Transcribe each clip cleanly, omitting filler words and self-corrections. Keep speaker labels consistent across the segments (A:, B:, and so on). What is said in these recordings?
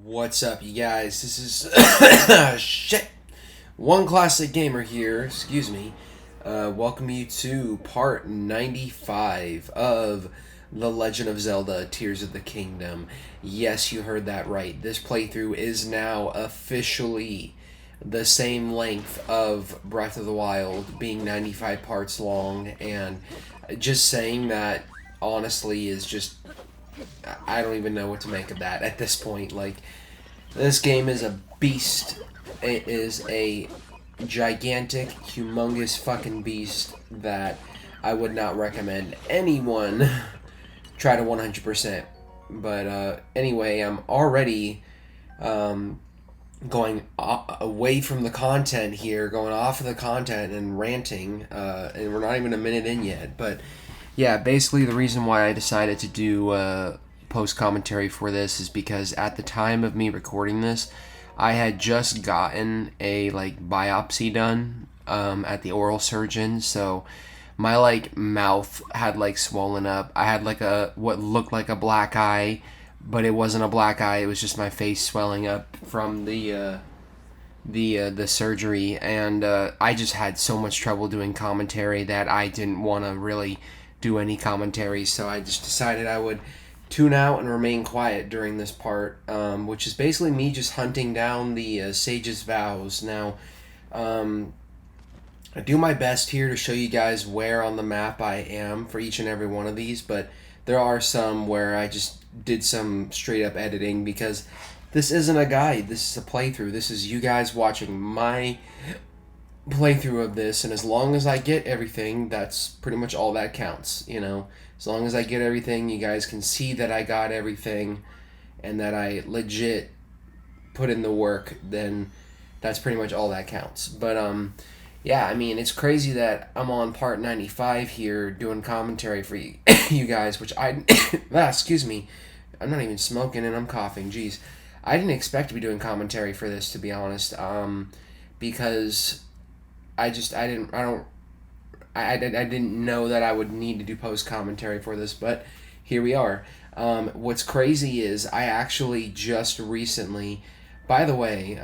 A: What's up, you guys? This is shit. One classic gamer here. Excuse me. Welcome you to part 95 of The Legend of Zelda: Tears of the Kingdom. Yes, you heard that right. This playthrough is now officially the same length of Breath of the Wild, being 95 parts long, and just saying that honestly is just I don't even know what to make of that at this point. Like, this game is a beast. It is a gigantic, humongous fucking beast that I would not recommend anyone try to 100%. But anyway, I'm already going away from the content here, going off of the content and ranting, and we're not even a minute in yet. But yeah, basically the reason why I decided to do post commentary for this is because at the time of me recording this, I had just gotten a biopsy done at the oral surgeon, so my mouth had swollen up. I had what looked like a black eye, but it wasn't a black eye. It was just my face swelling up from the surgery, and I just had so much trouble doing commentary that I didn't want to really do any commentary, so I just decided I would tune out and remain quiet during this part, which is basically me just hunting down the Sage's Vows. Now, I do my best here to show you guys where on the map I am for each and every one of these, but there are some where I just did some straight up editing because this isn't a guide, this is a playthrough. This is you guys watching my playthrough of this, and as long as I get everything, that's pretty much all that counts, you know. As long as I get everything, you guys can see that I got everything and that I legit put in the work, then that's pretty much all that counts. But yeah, I mean, it's crazy that I'm on part 95 here doing commentary for you, you guys, which excuse me, I'm not even smoking and I'm coughing, jeez. I didn't expect to be doing commentary for this, to be honest, because I didn't know that I would need to do post commentary for this, but here we are. What's crazy is I actually just recently, by the way,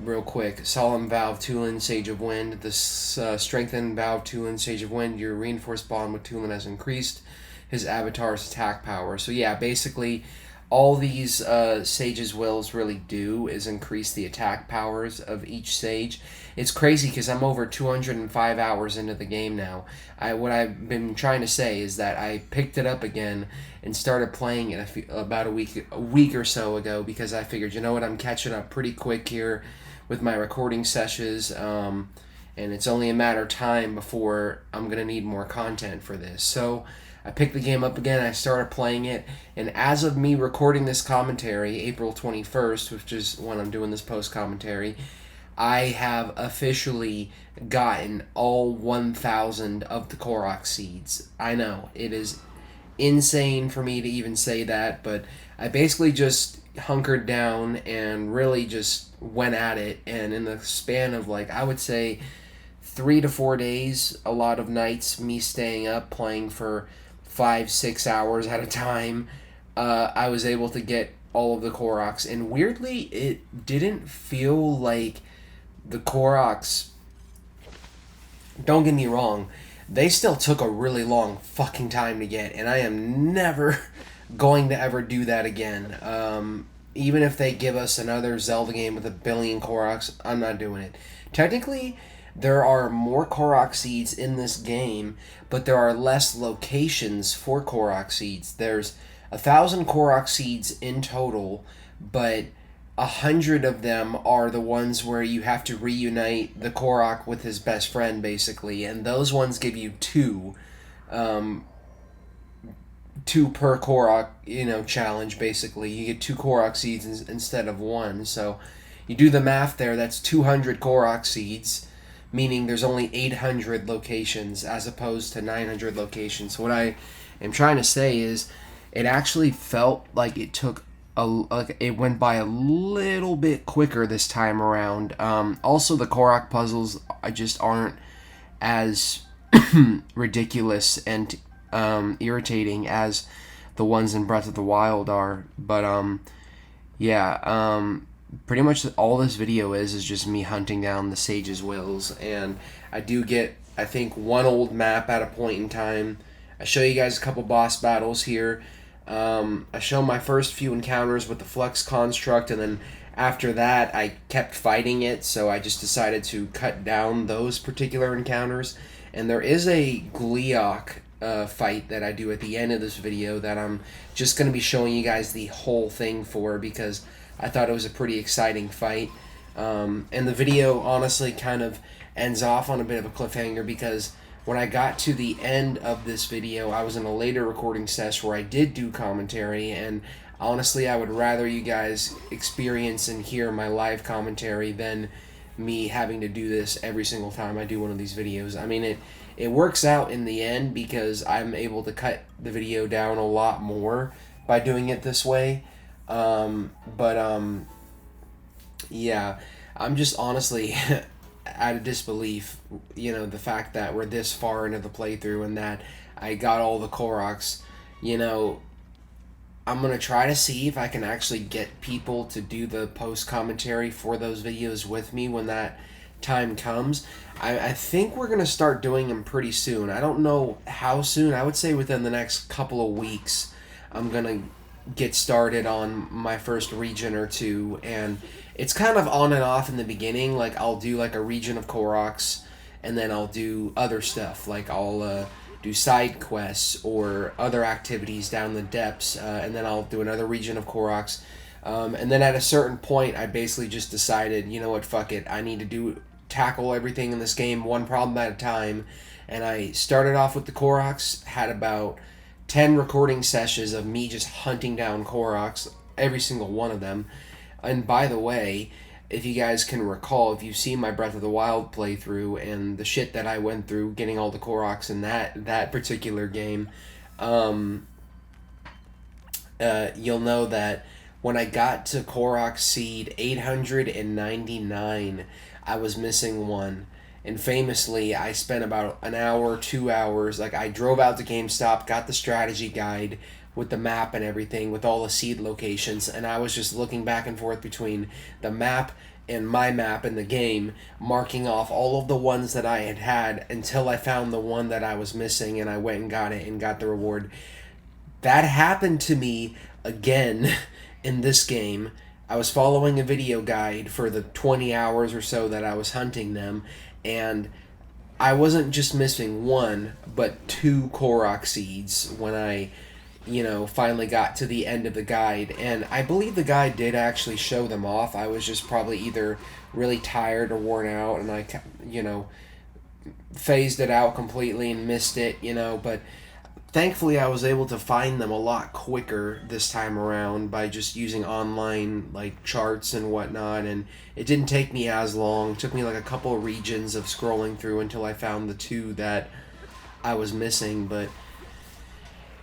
A: real quick, Solemn Vow of Tulin, Sage of Wind, this Strengthened Vow of Tulin, Sage of Wind, your reinforced bond with Tulin has increased his avatar's attack power. So yeah, basically all these sages' wills really do is increase the attack powers of each sage. It's crazy because I'm over 205 hours into the game now. What I've been trying to say is that I picked it up again and started playing it about a week or so ago because I figured, you know what, I'm catching up pretty quick here with my recording sessions, and it's only a matter of time before I'm going to need more content for this. So I picked the game up again, I started playing it, and as of me recording this commentary, April 21st, which is when I'm doing this post-commentary, I have officially gotten all 1,000 of the Korok seeds. I know, it is insane for me to even say that, but I basically just hunkered down and really just went at it, and in the span of, I would say 3 to 4 days, a lot of nights, me staying up playing for 5-6 hours at a time, I was able to get all of the Koroks, and weirdly, it didn't feel like the Koroks, don't get me wrong, they still took a really long fucking time to get, and I am never going to ever do that again. Even if they give us another Zelda game with 1 billion Koroks, I'm not doing it. Technically, there are more Korok seeds in this game, but there are less locations for Korok seeds. There's 1,000 Korok seeds in total, but 100 of them are the ones where you have to reunite the Korok with his best friend, basically, and those ones give you two per Korok, challenge, basically. You get 2 Korok seeds instead of 1, so you do the math there, that's 200 Korok seeds, meaning there's only 800 locations as opposed to 900 locations. So what I am trying to say is it actually felt like it took it went by a little bit quicker this time around. Also, the Korok puzzles just aren't as ridiculous and irritating as the ones in Breath of the Wild are, but Yeah, pretty much all this video is just me hunting down the Sage's Wills, and I do get, I think, one old map at a point in time. I show you guys a couple boss battles here. I show my first few encounters with the Flux Construct, and then after that, I kept fighting it, so I just decided to cut down those particular encounters. And there is a Gleeok fight that I do at the end of this video that I'm just going to be showing you guys the whole thing for, because I thought it was a pretty exciting fight. And the video honestly kind of ends off on a bit of a cliffhanger, because when I got to the end of this video, I was in a later recording session where I did do commentary, and honestly, I would rather you guys experience and hear my live commentary than me having to do this every single time I do one of these videos. I mean, it works out in the end because I'm able to cut the video down a lot more by doing it this way. Yeah, I'm just honestly out of disbelief, the fact that we're this far into the playthrough and that I got all the Koroks. I'm going to try to see if I can actually get people to do the post commentary for those videos with me when that time comes. I think we're going to start doing them pretty soon. I don't know how soon. I would say within the next couple of weeks I'm going to get started on my first region or two, and it's kind of on and off in the beginning. Like, I'll do like a region of Koroks, and then I'll do other stuff, like I'll do side quests or other activities down the depths, and then I'll do another region of Koroks, and then at a certain point I basically just decided, you know what, fuck it, I need to tackle everything in this game one problem at a time. And I started off with the Koroks, had about 10 recording sessions of me just hunting down Koroks, every single one of them. And by the way, if you guys can recall, if you've seen my Breath of the Wild playthrough and the shit that I went through getting all the Koroks in that particular game, you'll know that when I got to Korok Seed 899, I was missing one. And famously, I spent about an hour, 2 hours. Like, I drove out to GameStop, got the strategy guide with the map and everything, with all the seed locations, and I was just looking back and forth between the map and my map in the game, marking off all of the ones that I had until I found the one that I was missing, and I went and got it and got the reward. That happened to me again in this game. I was following a video guide for the 20 hours or so that I was hunting them, and I wasn't just missing one, but two Korok seeds when I, finally got to the end of the guide. And I believe the guide did actually show them off. I was just probably either really tired or worn out, and I, phased it out completely and missed it, but thankfully I was able to find them a lot quicker this time around by just using online charts and whatnot, and it didn't take me as long. It took me like a couple of regions of scrolling through until I found the two that I was missing. But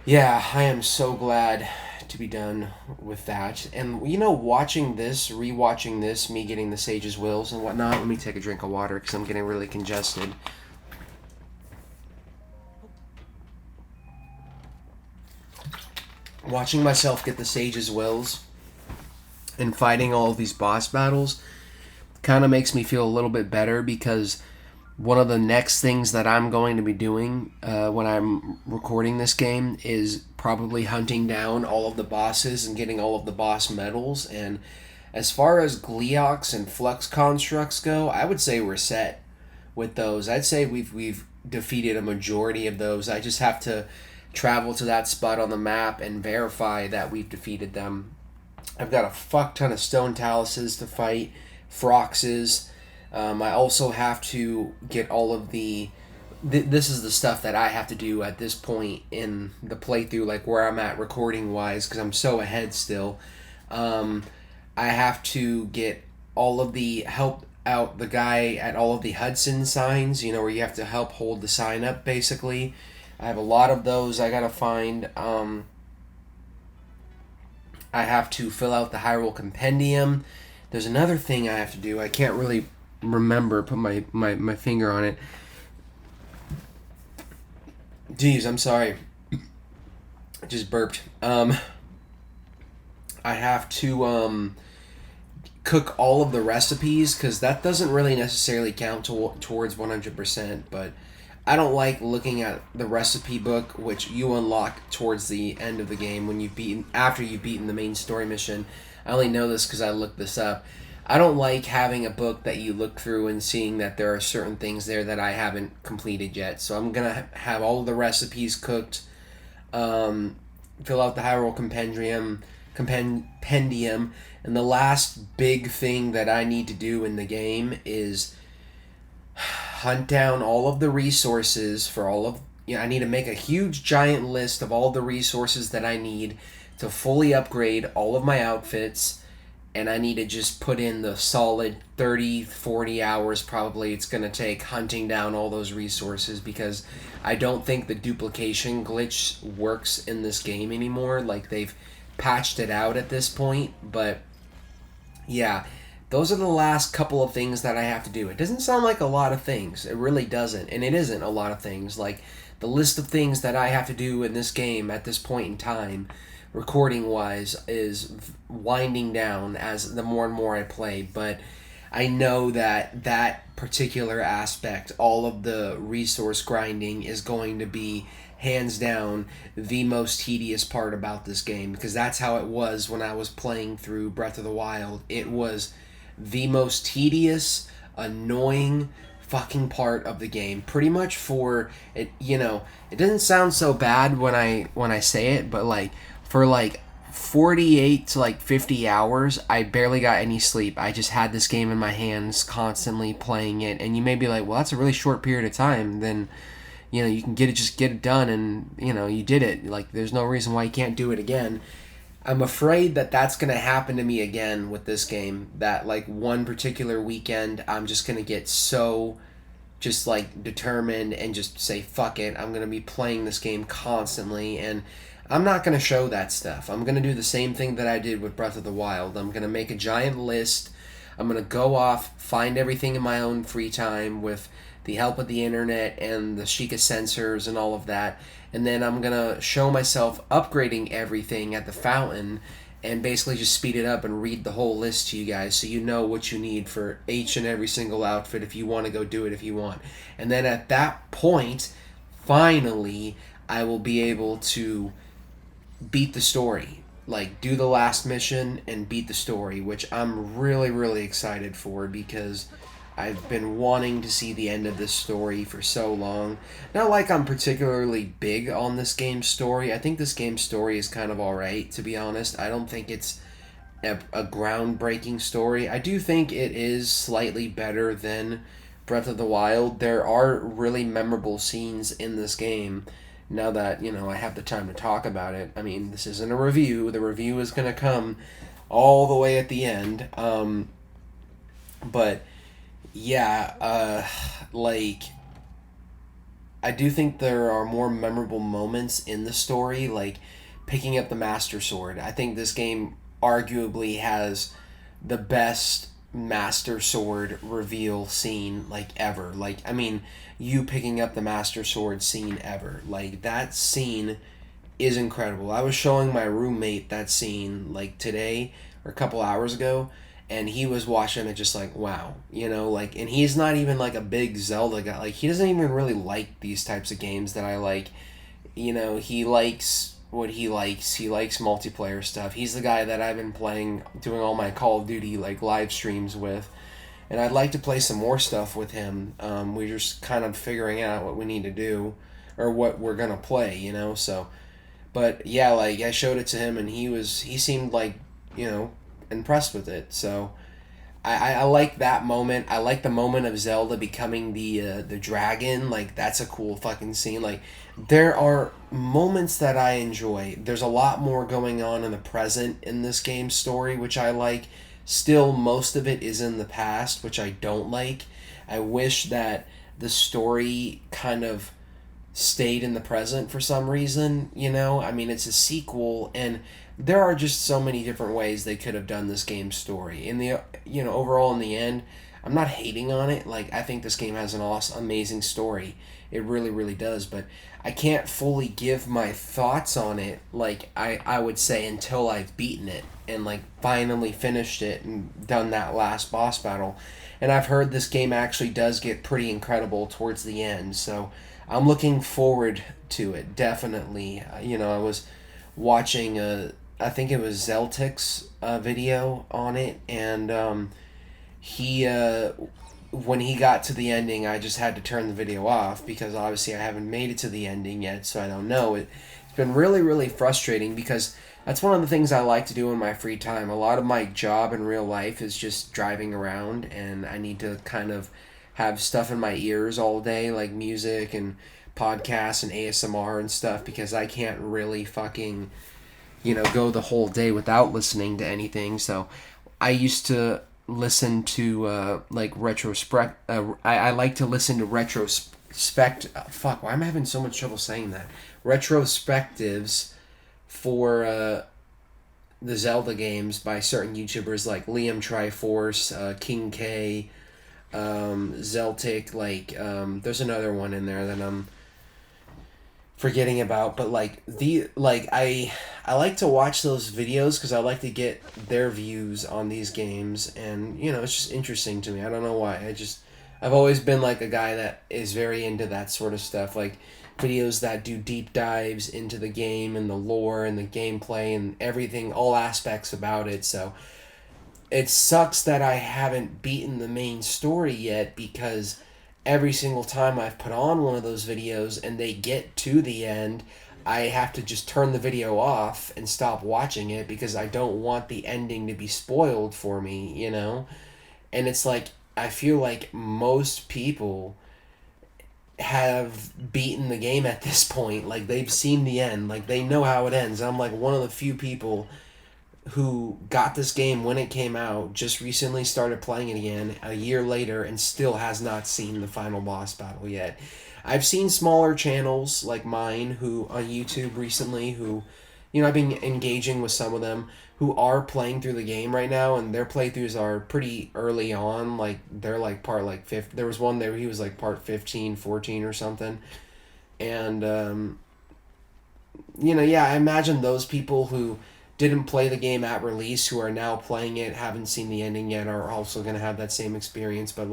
A: yeah, I am so glad to be done with that. And watching this, rewatching this, me getting the Sage's Wills and whatnot, let me take a drink of water because I'm getting really congested. Watching myself get the Sage's Wills and fighting all of these boss battles kind of makes me feel a little bit better, because one of the next things that I'm going to be doing when I'm recording this game is probably hunting down all of the bosses and getting all of the boss medals. And as far as Gleeoks and Flux Constructs go, I would say we're set with those. I'd say we've defeated a majority of those. I just have to travel to that spot on the map and verify that we've defeated them. I've got a fuck ton of Stone Taluses to fight, Froxes. I also have to get all of this is the stuff that I have to do at this point in the playthrough, like where I'm at recording wise, because I'm so ahead still. I have to get all of the help out the guy at all of the Hudson signs, where you have to help hold the sign up, basically. I have a lot of those I gotta find. I have to fill out the Hyrule Compendium. There's another thing I have to do. I can't really remember, put my finger on it. Jeez, I'm sorry. I just burped. I have to cook all of the recipes because that doesn't really necessarily count towards 100%. But I don't like looking at the recipe book, which you unlock towards the end of the game when after you've beaten the main story mission. I only know this because I looked this up. I don't like having a book that you look through and seeing that there are certain things there that I haven't completed yet. So I'm gonna have all of the recipes cooked. Fill out the Hyrule compendium, and the last big thing that I need to do in the game is hunt down all of the resources for all of. I need to make a huge giant list of all the resources that I need to fully upgrade all of my outfits, and I need to just put in the solid 30, 40 hours probably it's going to take hunting down all those resources, because I don't think the duplication glitch works in this game anymore. Like, they've patched it out at this point, but yeah, those are the last couple of things that I have to do. It doesn't sound like a lot of things. It really doesn't, and it isn't a lot of things. Like, the list of things that I have to do in this game at this point in time, recording wise, is winding down as the more and more I play. But I know that that particular aspect, all of the resource grinding, is going to be hands down the most tedious part about this game, because that's how it was when I was playing through Breath of the Wild. It was the most tedious, annoying fucking part of the game, pretty much. For it, it doesn't sound so bad when I say it, but like, for like 48 to like 50 hours, I barely got any sleep. I just had this game in my hands, constantly playing it. And you may be like, well, that's a really short period of time. Then, you can just get it done, and, you did it. Like, there's no reason why you can't do it again. I'm afraid that that's going to happen to me again with this game. That, like, one particular weekend, I'm just going to get so just, like, determined and just say, fuck it. I'm going to be playing this game constantly, and I'm not going to show that stuff. I'm going to do the same thing that I did with Breath of the Wild. I'm going to make a giant list. I'm going to go off, find everything in my own free time with the help of the internet and the Sheikah sensors and all of that. And then I'm going to show myself upgrading everything at the fountain and basically just speed it up and read the whole list to you guys, so you know what you need for each and every single outfit if you want to go do it if you want. And then at that point, finally, I will be able to beat the story. Like, do the last mission and beat the story, which I'm really, really excited for, because I've been wanting to see the end of this story for so long. Not like I'm particularly big on this game's story. I think this game's story is kind of alright, to be honest. I don't think it's a groundbreaking story. I do think it is slightly better than Breath of the Wild. There are really memorable scenes in this game. Now that, I have the time to talk about it. I mean, this isn't a review. The review is going to come all the way at the end. But yeah, like, I do think there are more memorable moments in the story, like picking up the Master Sword. I think this game arguably has the best Master Sword reveal scene, like, ever. Like, I mean, you picking up the Master Sword scene ever. Like, that scene is incredible. I was showing my roommate that scene, like, today or a couple hours ago, and he was watching it just like, wow, like, and he's not even like a big Zelda guy. Like, he doesn't even really like these types of games that I like. He likes what he likes. He likes multiplayer stuff. He's the guy that I've been doing all my Call of Duty, like, live streams with. And I'd like to play some more stuff with him. We're just kind of figuring out what we need to do, or what we're going to play, so. But yeah, like, I showed it to him, and he seemed like, impressed with it. So I like that moment. I like the moment of Zelda becoming the dragon. Like, that's a cool fucking scene. Like, there are moments that I enjoy. There's a lot more going on in the present in this game's story, which I like. Still, most of it is in the past, which I don't like. I wish that the story kind of stayed in the present for some reason, I mean, it's a sequel, and there are just so many different ways they could have done this game's story. In the, overall, in the end, I'm not hating on it. Like, I think this game has an awesome, amazing story. It really, really does, but I can't fully give my thoughts on it, like I would say, until I've beaten it. and like finally finished it and done that last boss battle. And I've heard this game actually does get pretty incredible towards the end, so I'm looking forward to it, definitely. I was watching I think it was Zeltic's video on it, and he when he got to the ending, I just had to turn the video off because obviously I haven't made it to the ending yet, so I don't know. It's been really, really frustrating because that's one of the things I like to do in my free time. A lot of my job in real life is just driving around, and I need to kind of have stuff in my ears all day, like music and podcasts and ASMR and stuff, because I can't really fucking, go the whole day without listening to anything. So I used to listen to like retrospect. I like to listen to retrospect. Fuck, why am I having so much trouble saying that? Retrospectives for the Zelda games by certain YouTubers like Liam Triforce, King K, Zeltic. There's another one in there that I'm forgetting about, but I like to watch those videos because I like to get their views on these games, and it's just interesting to me. I don't know why. I've always been like a guy that is very into that sort of stuff, like videos that do deep dives into the game and the lore and the gameplay and everything, all aspects about it. So it sucks that I haven't beaten the main story yet, because every single time I've put on one of those videos and they get to the end, I have to just turn the video off and stop watching it because I don't want the ending to be spoiled for me, And it's like, I feel like most people have beaten the game at this point. Like, they've seen the end. Like, they know how it ends. I'm like one of the few people who got this game when it came out, just recently started playing it again a year later, and still has not seen the final boss battle yet. I've seen smaller channels like mine who on YouTube recently who, I've been engaging with some of them who are playing through the game right now, and their playthroughs are pretty early on. Like, they're like part like 5. There was one there, he was like part 15, 14 or something. And, yeah, I imagine those people who didn't play the game at release, who are now playing it, haven't seen the ending yet, are also going to have that same experience. But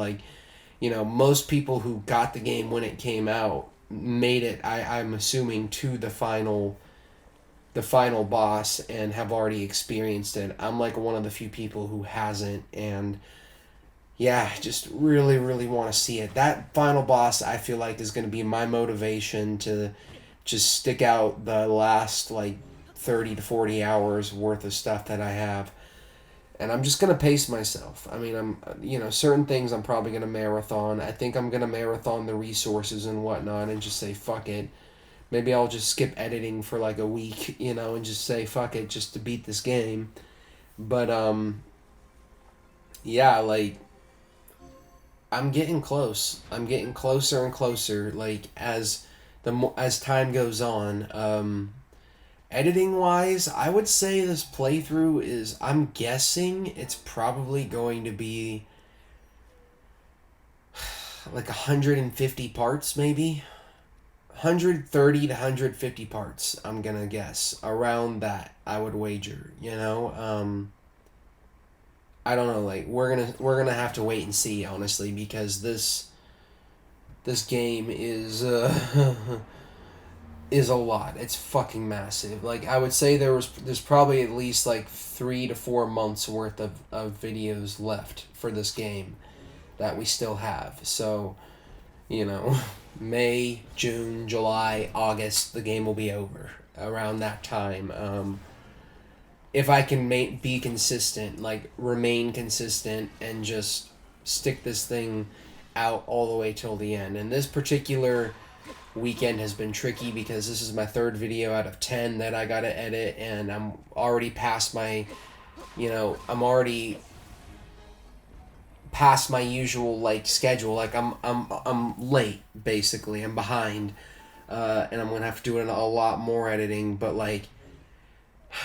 A: most people who got the game when it came out made it, I'm assuming, to the final boss and have already experienced it. I'm like one of the few people who hasn't, and yeah, just really, really want to see it. That final boss, I feel like, is going to be my motivation to just stick out the last 30 to 40 hours worth of stuff that I have. And I'm just going to pace myself. I mean, certain things I'm probably going to marathon. I think I'm going to marathon the resources and whatnot and just say, fuck it. Maybe I'll just skip editing for a week, and just say, fuck it, just to beat this game. But, yeah, I'm getting close. I'm getting closer and closer, as time goes on. Editing wise, I would say this playthrough is, I'm guessing it's probably going to be 150 parts, maybe 130 to 150 parts. I'm gonna guess around that. I would wager. I don't know. We're gonna have to wait and see, honestly, because this game is is a lot. It's fucking massive. I would say there's probably at least 3 to 4 months worth of videos left for this game that we still have. So, May, June, July, August, the game will be over around that time. If I can be consistent, remain consistent, and just stick this thing out all the way till the end. And this particular weekend has been tricky because this is my 3rd video out of 10 that I gotta edit, and I'm already past my, I'm already past my usual schedule. I'm late, basically. I'm behind, and I'm gonna have to do a lot more editing. But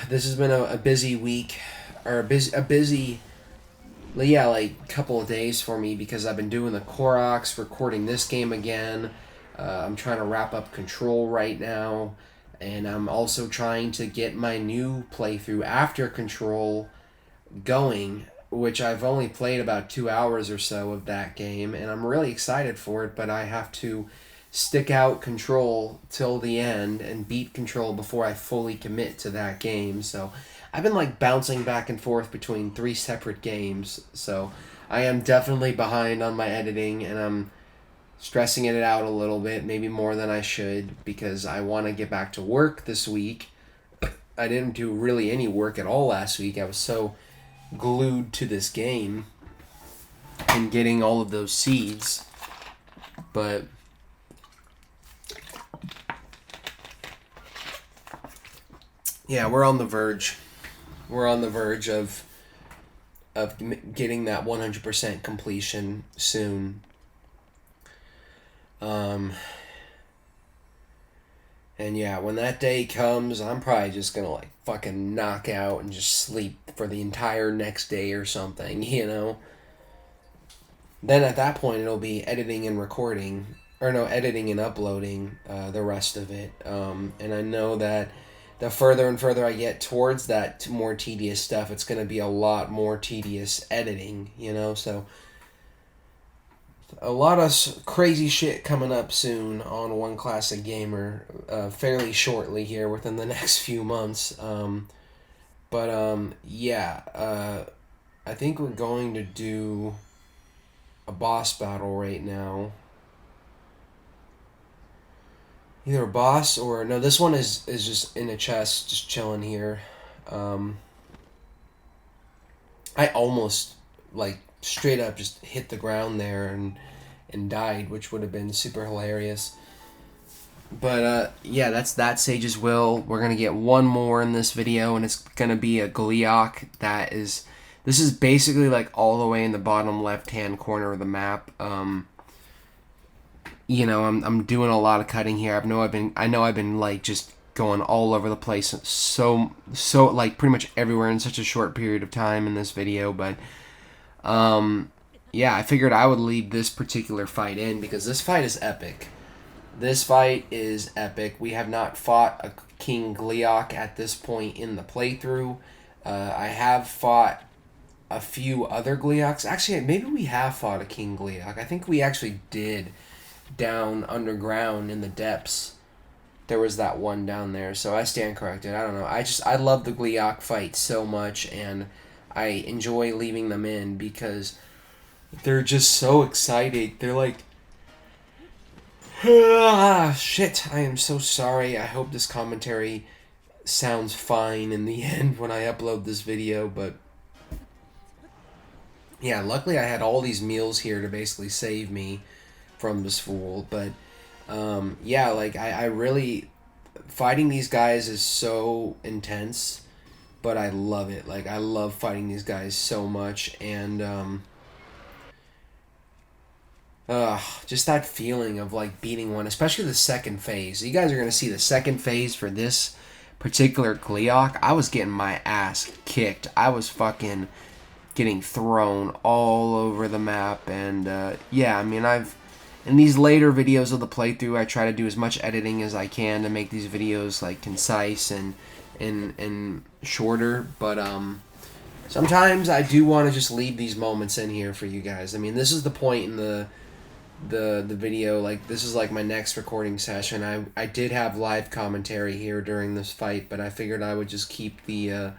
A: this has been a busy week, or a busy couple of days for me, because I've been doing the Koroks, recording this game again. I'm trying to wrap up Control right now, And I'm also trying to get my new playthrough after Control going, which I've only played about 2 hours or so of that game, and I'm really excited for it, but I have to stick out Control till the end and beat Control before I fully commit to that game. So I've been like bouncing back and forth between 3 separate games, so I am definitely behind on my editing, and I'm stressing it out a little bit, maybe more than I should, because I want to get back to work this week. I didn't do really any work at all last week. I was so glued to this game and getting all of those seeds. But yeah, we're on the verge. We're on the verge of getting that 100% completion soon. And yeah, when that day comes, I'm probably just gonna like fucking knock out and just sleep for the entire next day or something, you know? Then at that point, it'll be editing and recording, or no, editing and uploading the rest of it. And I know that the further and further I get towards that more tedious stuff, it's gonna be a lot more tedious editing, you know? So a lot of crazy shit coming up soon on One Classic Gamer, fairly shortly here within the next few months. Yeah, I think we're going to do a boss battle right now. Either a boss or... No, this one is just in a chest, just chilling here. I almost, like, straight up just hit the ground there and died, which would have been super hilarious. But yeah, that's that Sage's Will. We're gonna get one more in this video, and it's gonna be a Gleeok that is... This is basically like all the way in the bottom left-hand corner of the map. You know, I'm doing a lot of cutting here. I know I've been like just going all over the place, so like pretty much everywhere in such a short period of time in this video. But yeah, I figured I would leave this particular fight in because this fight is epic. This fight is epic. We have not fought a King Gleeok at this point in the playthrough. I have fought a few other Gleeoks. Actually, maybe we have fought a King Gleeok. I think we actually did down underground in the depths. There was that one down there, so I stand corrected. I don't know. I love the Gleeok fight so much, and I enjoy leaving them in because they're just so exciting. They're like, shit, I am so sorry. I hope this commentary sounds fine in the end when I upload this video, but yeah, luckily I had all these meals here to basically save me from this fool. But yeah, like I really... Fighting these guys is so intense, but I love it. Like, I love fighting these guys so much, and just that feeling of like beating one, especially the second phase. You guys are gonna see the second phase for this particular Gleeok. I was getting my ass kicked. I was fucking getting thrown all over the map, and yeah, I mean, in these later videos of the playthrough, I try to do as much editing as I can to make these videos like concise and shorter, but sometimes I do want to just leave these moments in here for you guys. I mean, this is the point in the video, like this is like my next recording session. I did have live commentary here during this fight, but I figured I would just keep the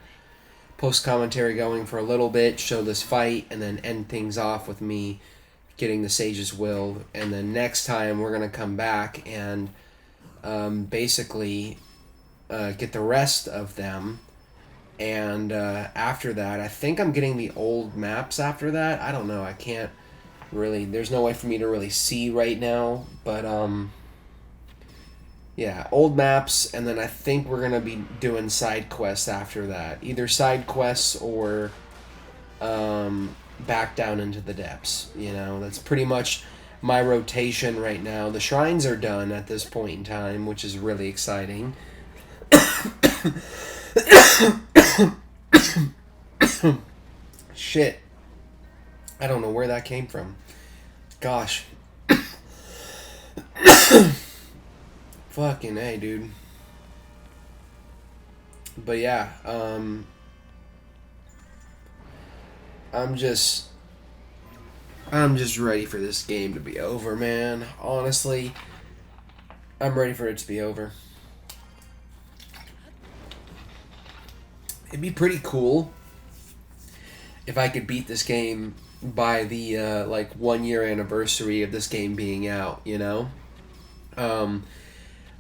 A: post commentary going for a little bit, show this fight, and then end things off with me getting the Sage's Will. And then next time we're gonna come back and basically get the rest of them, and after that I think I'm getting the old maps after that. I don't know, I can't really, there's no way for me to really see right now, but yeah, old maps, and then I think we're gonna be doing side quests after that, either side quests or back down into the depths. You know, that's pretty much my rotation right now. The shrines are done at this point in time, which is really exciting. Shit, I don't know where that came from. Gosh. Fucking A, dude. But yeah, I'm just I'm just ready for this game to be over, man. Honestly, I'm ready for it to be over. It'd be pretty cool if I could beat this game by the like 1 year anniversary of this game being out, you know? Um,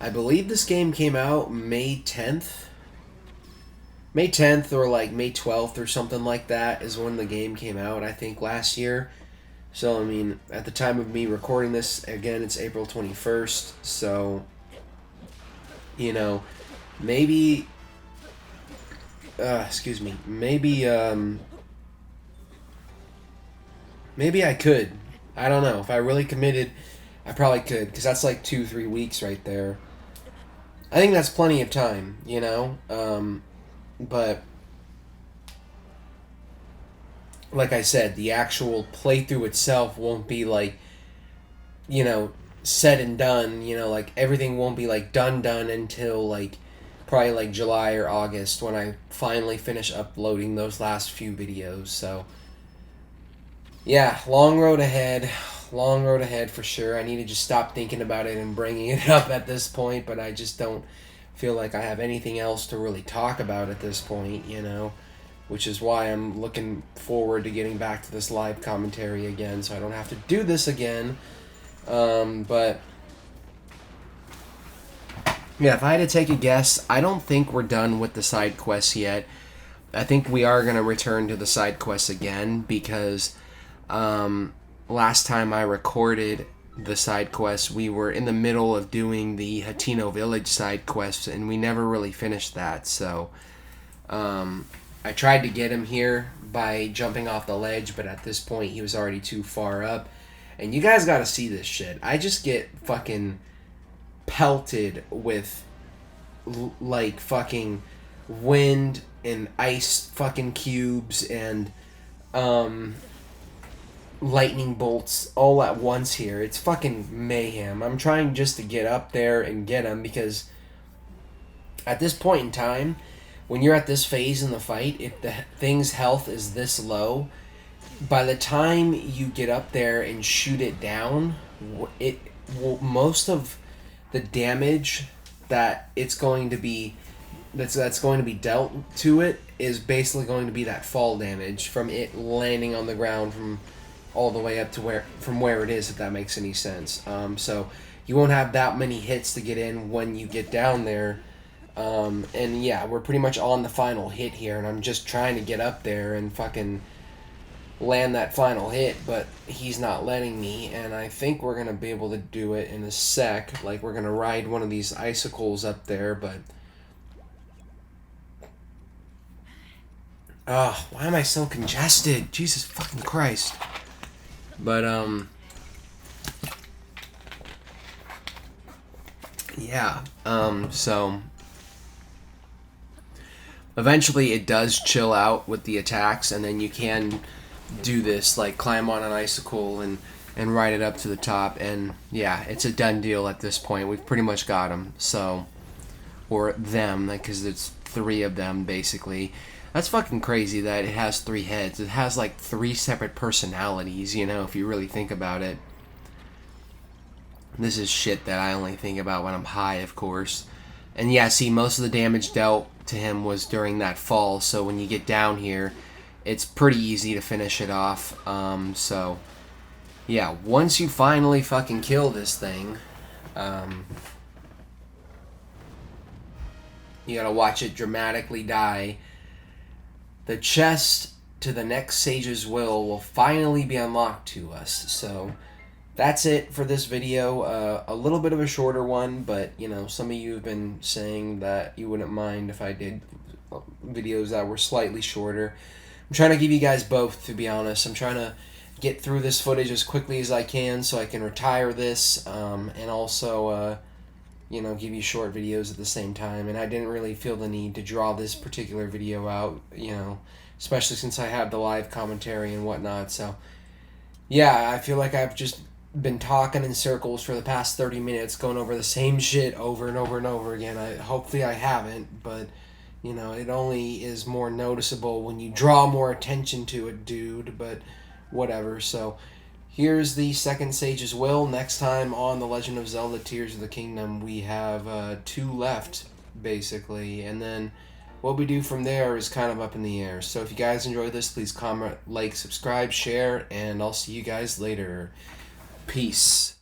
A: I believe this game came out May 10th. May 10th or like May 12th or something like that is when the game came out, I think, last year. So, I mean, at the time of me recording this, again, it's April 21st. So, you know, maybe, excuse me, maybe I could. I don't know. If I really committed, I probably could, because that's like 2-3 weeks right there. I think that's plenty of time, you know? But like I said, the actual playthrough itself won't be like, you know, said and done. You know, like everything won't be like done until like probably like July or August when I finally finish uploading those last few videos. So yeah, long road ahead. Long road ahead for sure. I need to just stop thinking about it and bringing it up at this point, but I just don't feel like I have anything else to really talk about at this point, you know, which is why I'm looking forward to getting back to this live commentary again so I don't have to do this again. But yeah, if I had to take a guess, I don't think we're done with the side quests yet. I think we are going to return to the side quests again because last time I recorded the side quests, we were in the middle of doing the Hatino Village side quests, and we never really finished that. So I tried to get him here by jumping off the ledge, but at this point he was already too far up. And you guys got to see this shit. I just get fucking pelted with like fucking wind and ice fucking cubes and lightning bolts all at once here. It's fucking mayhem. I'm trying just to get up there and get him because at this point in time, when you're at this phase in the fight, if the thing's health is this low, by the time you get up there and shoot it down, it will, most of the damage that it's going to be that's going to be dealt to it is basically going to be that fall damage from it landing on the ground from all the way up to where it is, if that makes any sense. So you won't have that many hits to get in when you get down there. And yeah, we're pretty much on the final hit here, and I'm just trying to get up there and fucking land that final hit, but he's not letting me, and I think we're going to be able to do it in a sec. Like, we're going to ride one of these icicles up there, but why am I so congested? Jesus fucking Christ. But, yeah, so eventually it does chill out with the attacks, and then you can do this, like climb on an icicle and ride it up to the top, and yeah, it's a done deal at this point. We've pretty much got them, so, or them, because it's 3 of them, basically. That's fucking crazy that it has 3 heads. It has like 3 separate personalities, you know, if you really think about it. This is shit that I only think about when I'm high, of course. And yeah, see, most of the damage dealt to him was during that fall, so when you get down here, it's pretty easy to finish it off. So, yeah, once you finally fucking kill this thing, you gotta watch it dramatically die. The chest to the next Sage's will finally be unlocked to us. So, that's it for this video. A little bit of a shorter one, but, you know, some of you have been saying that you wouldn't mind if I did videos that were slightly shorter. I'm trying to give you guys both, to be honest. I'm trying to get through this footage as quickly as I can so I can retire this, and also, you know, give you short videos at the same time. And I didn't really feel the need to draw this particular video out, you know, especially since I have the live commentary and whatnot. So, yeah, I feel like I've just been talking in circles for the past 30 minutes, going over the same shit over and over and over again. Hopefully I haven't, but You know, it only is more noticeable when you draw more attention to it, dude, but whatever. So, here's the second Sage's Will. Next time on The Legend of Zelda Tears of the Kingdom, we have two left, basically. And then what we do from there is kind of up in the air. So if you guys enjoyed this, please comment, like, subscribe, share, and I'll see you guys later. Peace.